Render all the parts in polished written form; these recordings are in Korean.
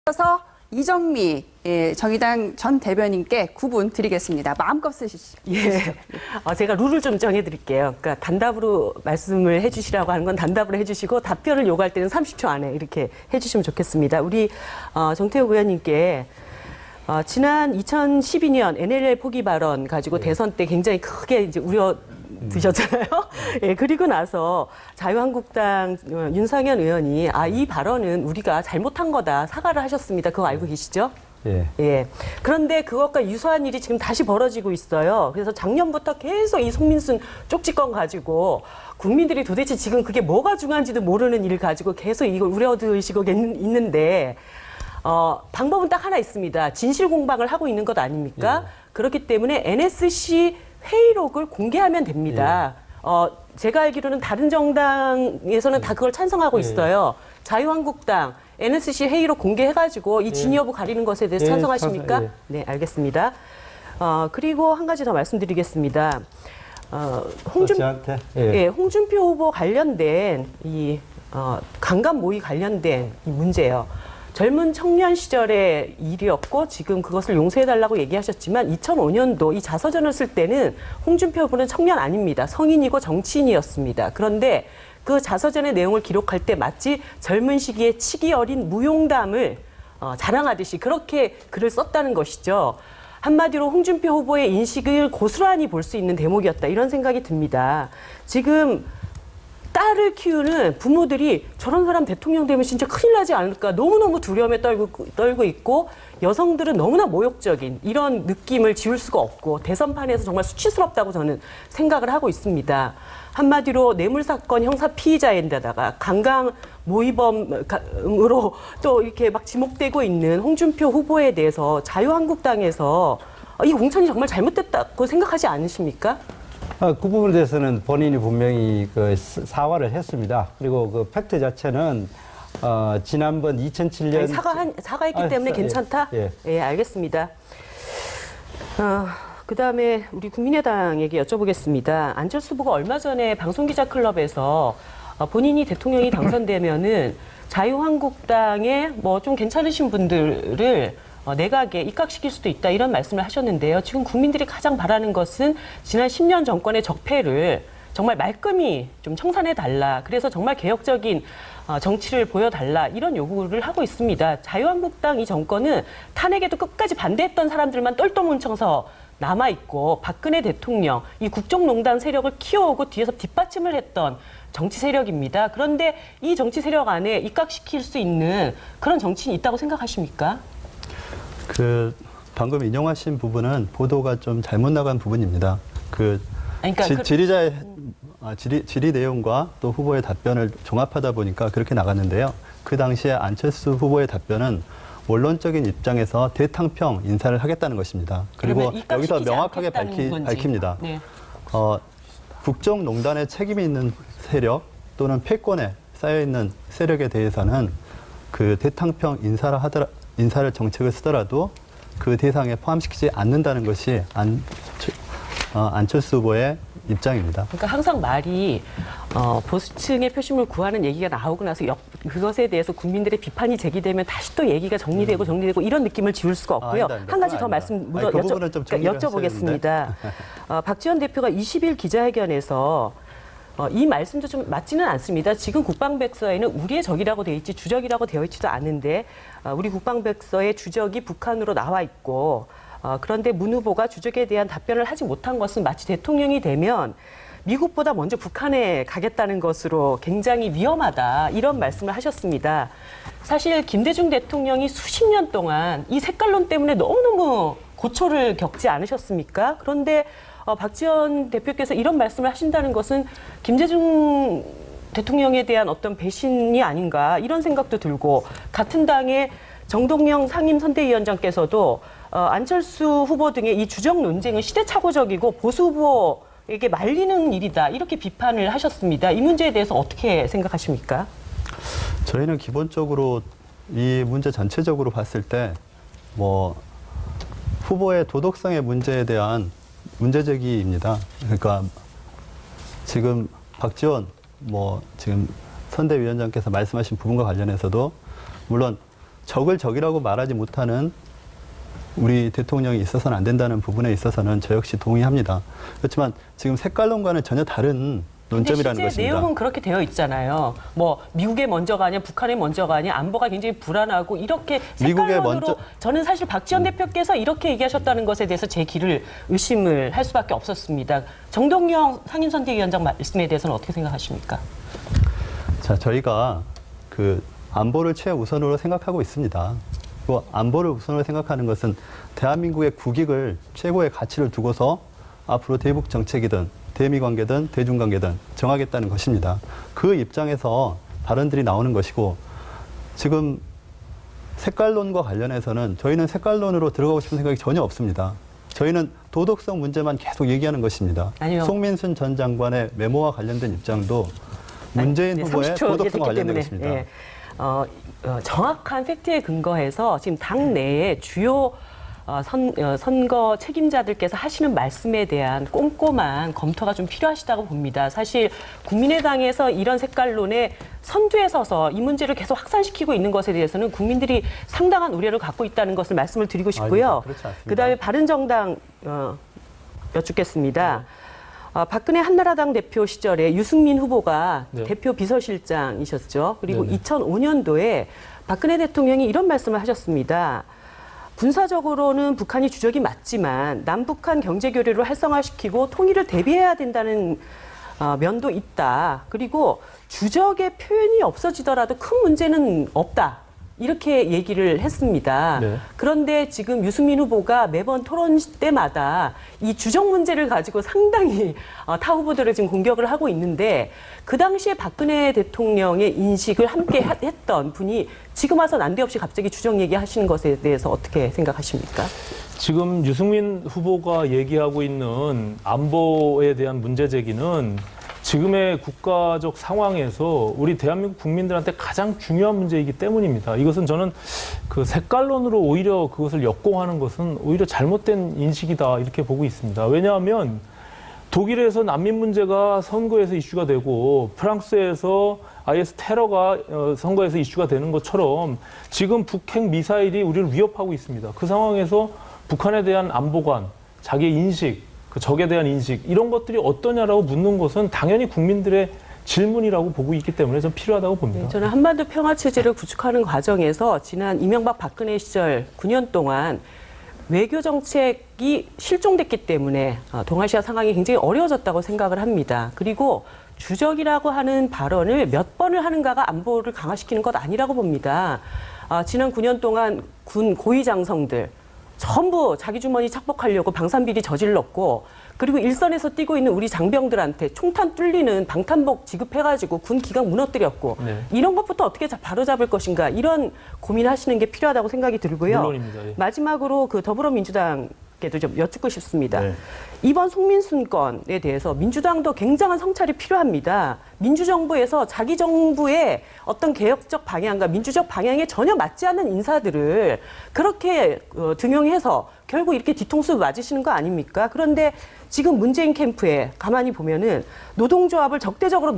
이어서 이정미 정의당 전 대변인께 9분 드리겠습니다. 마음껏 쓰시죠. 예. 제가 룰을 좀 정해드릴게요. 그러니까 단답으로 말씀을 해주시라고 하는 건 단답으로 해주시고 답변을 요구할 때는 30초 안에 이렇게 해주시면 좋겠습니다. 우리 정태욱 의원님께 지난 2012년 NLL 포기 발언 가지고 대선 때 굉장히 크게 이제 드셨잖아요. 예, 그리고 나서 자유한국당 윤상현 의원이 이 발언은 우리가 잘못한 거다 사과를 하셨습니다. 그거 알고 계시죠? 예. 예. 그런데 그것과 유사한 일이 지금 다시 벌어지고 있어요. 그래서 작년부터 계속 이 송민순 쪽지건 가지고 국민들이 도대체 지금 그게 뭐가 중요한지도 모르는 일을 가지고 계속 이걸 우려드시고 있는데 방법은 딱 하나 있습니다. 진실 공방을 하고 있는 것 아닙니까? 예. 그렇기 때문에 NSC 회의록을 공개하면 됩니다. 제가 알기로는 다른 정당에서는 다 그걸 찬성하고 있어요. 자유한국당, NSC 회의록 공개해가지고 이 진위 여부 가리는 것에 대해서 찬성하십니까? 예. 네, 알겠습니다. 그리고 한 가지 더 말씀드리겠습니다. 홍준표 후보 관련된 이 강간 모의 관련된 이 문제예요. 젊은 청년 시절의 일이었고 지금 그것을 용서해달라고 얘기하셨지만 2005년도 이 자서전을 쓸 때는 홍준표 후보는 청년 아닙니다. 성인이고 정치인이었습니다. 그런데 그 자서전의 내용을 기록할 때 마치 젊은 시기에 치기 어린 무용담을 자랑하듯이 그렇게 글을 썼다는 것이죠. 한마디로 홍준표 후보의 인식을 고스란히 볼 수 있는 대목이었다. 이런 생각이 듭니다. 지금 딸을 키우는 부모들이 저런 사람 대통령 되면 진짜 큰일 나지 않을까 너무너무 두려움에 떨고 있고 여성들은 너무나 모욕적인 이런 느낌을 지울 수가 없고 대선판에서 정말 수치스럽다고 저는 생각을 하고 있습니다. 한마디로 뇌물사건 형사 피의자인데다가 강간 모의범으로 또 이렇게 막 지목되고 있는 홍준표 후보에 대해서 자유한국당에서 이 공천이 정말 잘못됐다고 생각하지 않으십니까? 그 부분에 대해서는 본인이 분명히 사과를 했습니다. 그리고 그 팩트 자체는 지난번 2007년 사과했기 때문에 괜찮다? 예. 예, 알겠습니다. 그다음에 우리 국민의당에게 여쭤보겠습니다. 안철수 후보가 얼마 전에 방송기자클럽에서 본인이 대통령이 당선되면은 자유한국당에 뭐 좀 괜찮으신 분들을 내각에 입각시킬 수도 있다 이런 말씀을 하셨는데요. 지금 국민들이 가장 바라는 것은 지난 10년 정권의 적폐를 정말 말끔히 좀 청산해달라. 그래서 정말 개혁적인 정치를 보여달라. 이런 요구를 하고 있습니다. 자유한국당 이 정권은 탄핵에도 끝까지 반대했던 사람들만 똘똘 뭉쳐서 남아있고 박근혜 대통령, 이 국정농단 세력을 키워오고 뒤에서 뒷받침을 했던 정치 세력입니다. 그런데 이 정치 세력 안에 입각시킬 수 있는 그런 정치인이 있다고 생각하십니까? 방금 인용하신 부분은 보도가 좀 잘못 나간 부분입니다. 질의자의 질의 내용과 또 후보의 답변을 종합하다 보니까 그렇게 나갔는데요. 그 당시에 안철수 후보의 답변은 원론적인 입장에서 대탕평 인사를 하겠다는 것입니다. 그리고 여기서 명확하게 밝힙니다. 네. 국정농단에 책임이 있는 세력 또는 패권에 쌓여있는 세력에 대해서는 그 대탕평 인사를 정책을 쓰더라도 그 대상에 포함시키지 않는다는 것이 안철수 후보의 입장입니다. 그러니까 항상 말이 보수층의 표심을 구하는 얘기가 나오고 나서 그것에 대해서 국민들의 비판이 제기되면 다시 또 얘기가 정리되고 이런 느낌을 지울 수가 없고요. 아니다. 한 가지 더 말씀 여쭤보겠습니다. 박지원 대표가 20일 기자회견에서 이 말씀도 좀 맞지는 않습니다. 지금 국방백서에는 우리의 적이라고 되어 있지 주적이라고 되어 있지도 않은데 우리 국방백서의 주적이 북한으로 나와 있고 그런데 문 후보가 주적에 대한 답변을 하지 못한 것은 마치 대통령이 되면 미국보다 먼저 북한에 가겠다는 것으로 굉장히 위험하다 이런 말씀을 하셨습니다. 사실 김대중 대통령이 수십 년 동안 이 색깔론 때문에 너무너무 고초를 겪지 않으셨습니까? 그런데 박지원 대표께서 이런 말씀을 하신다는 것은 김대중 대통령에 대한 어떤 배신이 아닌가 이런 생각도 들고 같은 당의 정동영 상임선대위원장께서도 안철수 후보 등의 이 주적 논쟁은 시대착오적이고 보수 후보에게 말리는 일이다 이렇게 비판을 하셨습니다. 이 문제에 대해서 어떻게 생각하십니까? 저희는 기본적으로 이 문제 전체적으로 봤을 때 후보의 도덕성의 문제에 대한 문제 제기입니다. 그러니까 지금 박지원 지금 선대위원장께서 말씀하신 부분과 관련해서도 물론 적을 적이라고 말하지 못하는 우리 대통령이 있어서는 안 된다는 부분에 있어서는 저 역시 동의합니다. 그렇지만 지금 색깔론과는 전혀 다른 논점이라는 실제 것입니다. 내용은 그렇게 되어 있잖아요. 뭐 미국의 먼저가 아니야, 북한의 먼저가 아니야, 안보가 굉장히 불안하고 이렇게 미국의 색깔론으로 먼저- 저는 사실 박지원 대표께서 이렇게 얘기하셨다는 것에 대해서 제 귀를 의심을 할 수밖에 없었습니다. 정동영 상임선대위원장 말씀에 대해서는 어떻게 생각하십니까? 자, 저희가 그 안보를 최우선으로 생각하고 있습니다. 그 안보를 우선으로 생각하는 것은 대한민국의 국익을 최고의 가치를 두고서 앞으로 대북 정책이든 대미 관계든 대중 관계든 정하겠다는 것입니다. 그 입장에서 발언들이 나오는 것이고 지금 색깔론과 관련해서는 저희는 색깔론으로 들어가고 싶은 생각이 전혀 없습니다. 저희는 도덕성 문제만 계속 얘기하는 것입니다. 아니요. 송민순 전 장관의 메모와 관련된 입장도 문재인 후보의 30초 도덕성과 관련된 때문에, 것입니다. 예. 정확한 팩트에 근거해서 지금 당 내에 주요 선거 책임자들께서 하시는 말씀에 대한 꼼꼼한 검토가 좀 필요하시다고 봅니다. 사실 국민의당에서 이런 색깔론에 선두에 서서 이 문제를 계속 확산시키고 있는 것에 대해서는 국민들이 상당한 우려를 갖고 있다는 것을 말씀을 드리고 싶고요. 아닙니다. 그렇지 않습니다. 그다음에 바른정당 여쭙겠습니다. 박근혜 한나라당 대표 시절에 유승민 후보가 네. 대표 비서실장이셨죠. 그리고 네네. 2005년도에 박근혜 대통령이 이런 말씀을 하셨습니다. 군사적으로는 북한이 주적이 맞지만 남북한 경제 교류를 활성화시키고 통일을 대비해야 된다는 면도 있다. 그리고 주적의 표현이 없어지더라도 큰 문제는 없다. 이렇게 얘기를 했습니다. 네. 그런데 지금 유승민 후보가 매번 토론 때마다 이 주적 문제를 가지고 상당히 타 후보들을 지금 공격을 하고 있는데 그 당시에 박근혜 대통령의 인식을 함께 했던 분이 지금 와서 난데없이 갑자기 주적 얘기하시는 것에 대해서 어떻게 생각하십니까? 지금 유승민 후보가 얘기하고 있는 안보에 대한 문제 제기는 지금의 국가적 상황에서 우리 대한민국 국민들한테 가장 중요한 문제이기 때문입니다. 이것은 저는 그 색깔론으로 오히려 그것을 역공하는 것은 오히려 잘못된 인식이다 이렇게 보고 있습니다. 왜냐하면 독일에서 난민 문제가 선거에서 이슈가 되고 프랑스에서 IS 테러가 선거에서 이슈가 되는 것처럼 지금 북핵 미사일이 우리를 위협하고 있습니다. 그 상황에서 북한에 대한 안보관, 자기의 인식, 그 적에 대한 인식 이런 것들이 어떠냐라고 묻는 것은 당연히 국민들의 질문이라고 보고 있기 때문에 좀 필요하다고 봅니다. 네, 저는 한반도 평화체제를 구축하는 과정에서 지난 이명박 박근혜 시절 9년 동안 외교 정책이 실종됐기 때문에 동아시아 상황이 굉장히 어려워졌다고 생각을 합니다. 그리고 주적이라고 하는 발언을 몇 번을 하는가가 안보를 강화시키는 것 아니라고 봅니다. 지난 9년 동안 군 고위 장성들 전부 자기 주머니 착복하려고 방산비리 저질렀고 그리고 일선에서 뛰고 있는 우리 장병들한테 총탄 뚫리는 방탄복 지급해가지고 군 기강 무너뜨렸고 네. 이런 것부터 어떻게 바로잡을 것인가 이런 고민하시는 게 필요하다고 생각이 들고요. 물론입니다. 예. 마지막으로 그 더불어민주당께도 좀 여쭙고 싶습니다. 네. 이번 송민순 건에 대해서 민주당도 굉장한 성찰이 필요합니다. 민주정부에서 자기 정부의 어떤 개혁적 방향과 민주적 방향에 전혀 맞지 않는 인사들을 그렇게 등용해서 결국 이렇게 뒤통수 맞으시는 거 아닙니까? 그런데 지금 문재인 캠프에 가만히 보면은 노동조합을 적대적으로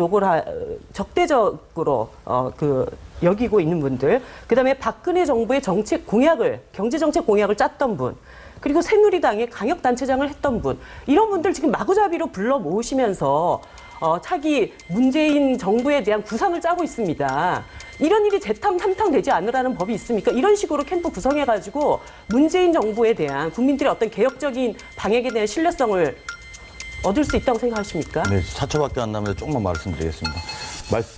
여기고 있는 분들, 그다음에 박근혜 정부의 정책 공약을 경제 정책 공약을 짰던 분, 그리고 새누리당의 강력 단체장을 했던 분, 이런 분들 지금 마구잡이로 불러 모으시면서 차기 문재인 정부에 대한 구상을 짜고 있습니다. 이런 일이 재탕 삼탕 되지 않으라는 법이 있습니까? 이런 식으로 캠프 구성해가지고 문재인 정부에 대한 국민들의 어떤 개혁적인 방향에 대한 신뢰성을 얻을 수 있다고 생각하십니까? 네, 4초밖에 안 남는데 조금만 말씀드리겠습니다.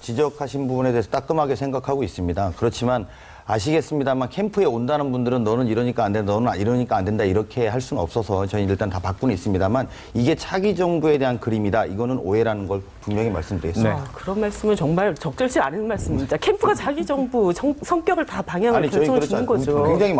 지적하신 부분에 대해서 따끔하게 생각하고 있습니다. 그렇지만 아시겠습니다만 캠프에 온다는 분들은 너는 이러니까 안 된다, 너는 이러니까 안 된다 이렇게 할 수는 없어서 저희 일단 다 바꾸는 있습니다만 이게 차기 정부에 대한 그림이다. 이거는 오해라는 걸 분명히 말씀드리겠습니다. 그런 말씀은 정말 적절치 않은 말씀입니다. 캠프가 자기 정부 성격을 다 방향을 아니 저희 결정을 그렇지 주는 않- 거죠. 굉장히